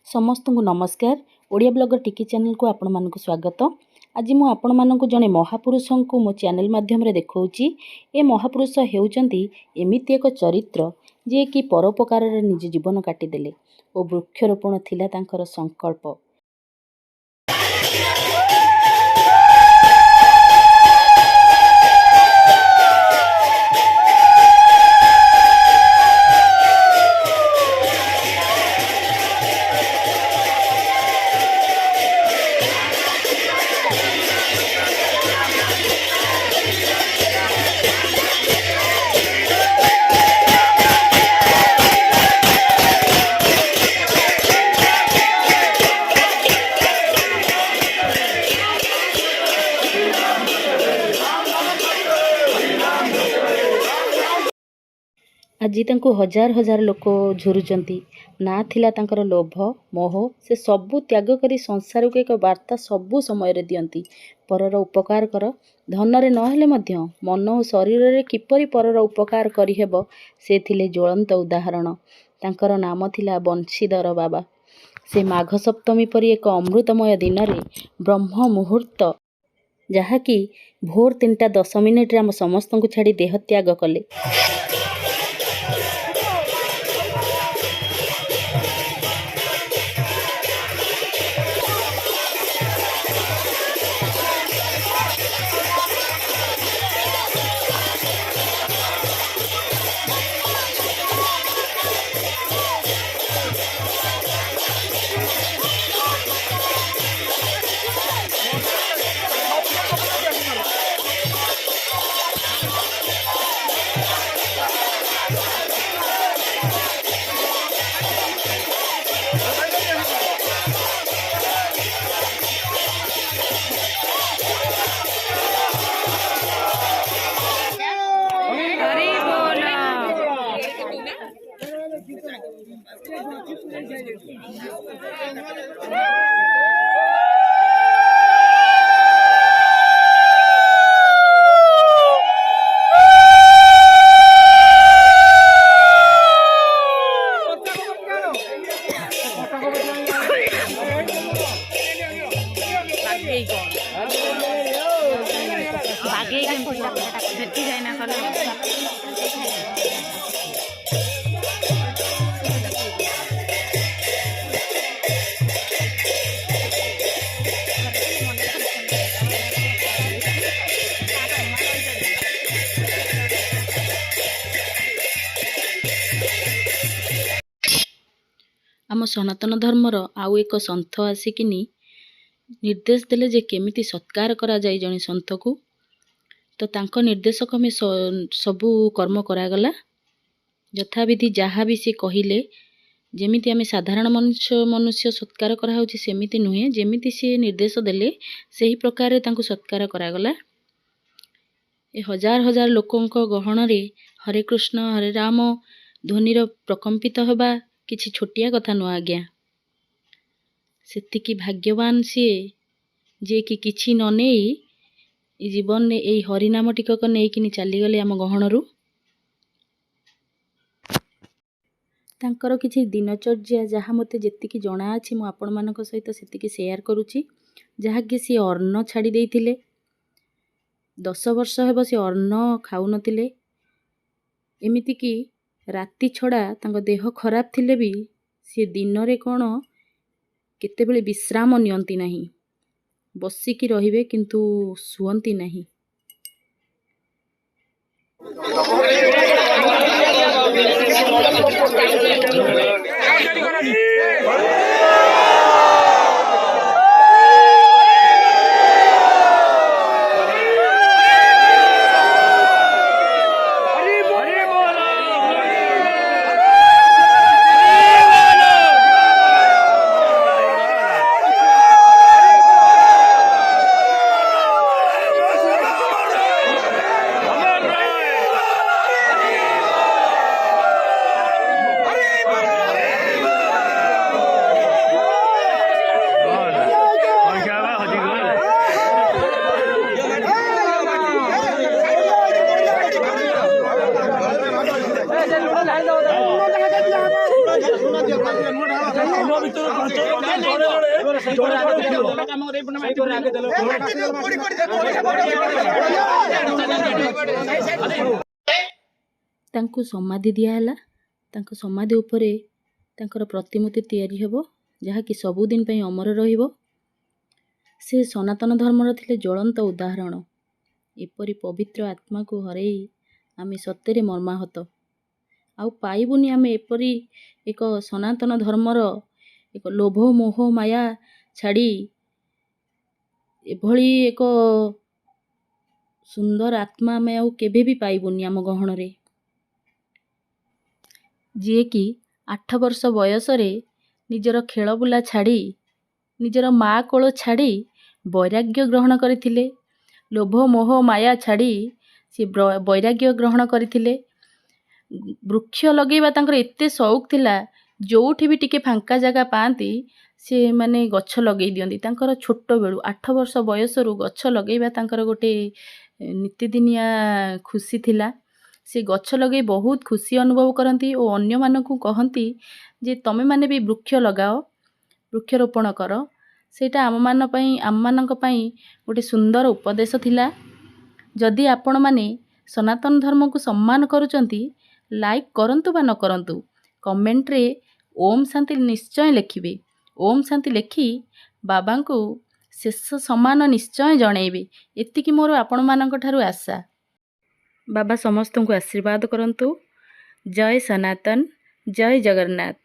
समस्त को नमस्कार। ओडिया ब्लॉगर टिकी चैनल को आपण मानक स्वागत। आज मु आपण मानक जने महापुरुष को मो चैनल माध्यम रे देखौची। ए महापुरुष हेउचंती एमिति एक चरित्र जे कि परोपकार रे निज जीवन काटी देले ओ वृक्षरोपण थिला तांकर संकल्प। आज तांको हजार हजार लोक झुरुचंती ना थिला तांकर लोभ मोह से सबु त्याग करी संसार को एक वार्ता सबु समय रे दियंती। परर उपकार कर धन रे नहेले मध्य मन और शरीर रे किपरि परर उपकार करि हेबो से थिले ज्वलंत उदाहरण। तांकर नाम थिला बंशीधर बाबा। से माघ सप्तमी परी एक अमृतमय दिन रे ब्रह्म मुहूर्त जहाँकि भोर 3:10 आम समस्त को छाड़ी देह त्याग कले। आम सनातन धर्मर आउ एक सन्थ आसिकिनी निर्देश देले जे केमिति सत्कार करा जाय जणे सन्थ को। तो तांको निर्देश क्रमे सबु कर्म करागला यथाविधि जहाँ भी सी कहिले जेमिति आमे साधारण मनुष्य सत्कार करा होछि सेमिति नुहे जेमिति सी निर्देश देले सही प्रकार रे तांको सत्कार करागला। ए हजार हजार लोकंक गहन रे हरे कृष्ण हरे राम ध्वनिर प्रकम्पित होबा किछि छोटिया कथा नुह आज्ञा। सेतिकी भाग्यवान सीए जे कि किछि न नेई जीवन ने एई हरिनाम टिकक नेइकिनी चलीगले आम गहणरू। तांकर किछि दिनचर्या जहाँ मते जेतिकी जଣା अछि मु आपण मानक सहित सेतिकी शेयर करूची। जहाँ कि सी अन्न छाड़ी देइथिले 10 वर्ष हेबो सी अन्न खाउ नथिले। एमिति कि राति छड़ा तांको देह खराब थिले भी सी दिन रे कोन केतेबेले विश्राम नियंती नहीं बसिकी रहिबे किंतु सुअंती नहीं। ତାଙ୍କୁ ସମାଧି ଦିଆହେଲା। ତାଙ୍କ ସମାଧି ଉପରେ ତାଙ୍କର ପ୍ରତିମୂର୍ତ୍ତି ତିଆରି ହେବ, ଯାହାକି ସବୁଦିନ ପାଇଁ ଅମର ରହିବ। ସେ ସନାତନ ଧର୍ମର ଥିଲେ ଜ୍ୱଳନ୍ତ ଉଦାହରଣ। ଏପରି ପବିତ୍ର ଆତ୍ମାକୁ ହରେଇ ଆମେ ସତରେ ମର୍ମାହତ। ଆଉ ପାଇବୁନି ଆମେ ଏପରି ଏକ ସନାତନ ଧର୍ମର ଏକ ଲୋଭ ମୋହ ମାୟା ଛାଡ଼ି ଏଭଳି ଏକ ସୁନ୍ଦର ଆତ୍ମା ଆମେ ଆଉ କେବେ ବି ପାଇବୁନି ଆମ ଗହଣରେ, ଯିଏକି 8 ବର୍ଷ ବୟସରେ ନିଜର ଖେଳବୁଲା ଛାଡ଼ି, ନିଜର ମା କୋଳ ଛାଡ଼ି ବୈରାଗ୍ୟ ଗ୍ରହଣ କରିଥିଲେ। ଲୋଭ ମୋହ ମାୟା ଛାଡ଼ି ସେ ବୈରାଗ୍ୟ ଗ୍ରହଣ କରିଥିଲେ। ବୃକ୍ଷ ଲଗେଇବା ତାଙ୍କର ଏତେ ସଉକ ଥିଲା, ଯେଉଁଠି ବି ଟିକେ ଫାଙ୍କା ଜାଗା ପାଆନ୍ତି ସେମାନେ ଗଛ ଲଗେଇ ଦିଅନ୍ତି। ତାଙ୍କର ଛୋଟବେଳୁ 8 ବର୍ଷ ବୟସରୁ ଗଛ ଲଗେଇବା ତାଙ୍କର ଗୋଟେ ନୀତିଦିନିଆ ଖୁସି ଥିଲା। ସେ ଗଛ ଲଗେଇ ବହୁତ ଖୁସି ଅନୁଭବ କରନ୍ତି ଓ ଅନ୍ୟମାନଙ୍କୁ କହନ୍ତି ଯେ ତମେମାନେ ବି ବୃକ୍ଷ ଲଗାଅ, ବୃକ୍ଷରୋପଣ କର। ସେଇଟା ଆମମାନଙ୍କ ପାଇଁ ଗୋଟେ ସୁନ୍ଦର ଉପଦେଶ ଥିଲା। ଯଦି ଆପଣମାନେ ସନାତନ ଧର୍ମକୁ ସମ୍ମାନ କରୁଛନ୍ତି, ଲାଇକ୍ କରନ୍ତୁ ବା ନ କରନ୍ତୁ, କମେଣ୍ଟରେ ଓମ୍ ଶାନ୍ତି ନିଶ୍ଚୟ ଲେଖିବେ। ଓମ୍ ଶାନ୍ତି ଲେଖି ବାବାଙ୍କୁ ଶେଷ ସମ୍ମାନ ନିଶ୍ଚୟ ଜଣେଇବେ। ଏତିକି ମୋର ଆପଣମାନଙ୍କ ଠାରୁ ଆଶା। ବାବା ସମସ୍ତଙ୍କୁ ଆଶୀର୍ବାଦ କରନ୍ତୁ। ଜୟ ସନାତନ, ଜୟ ଜଗନ୍ନାଥ।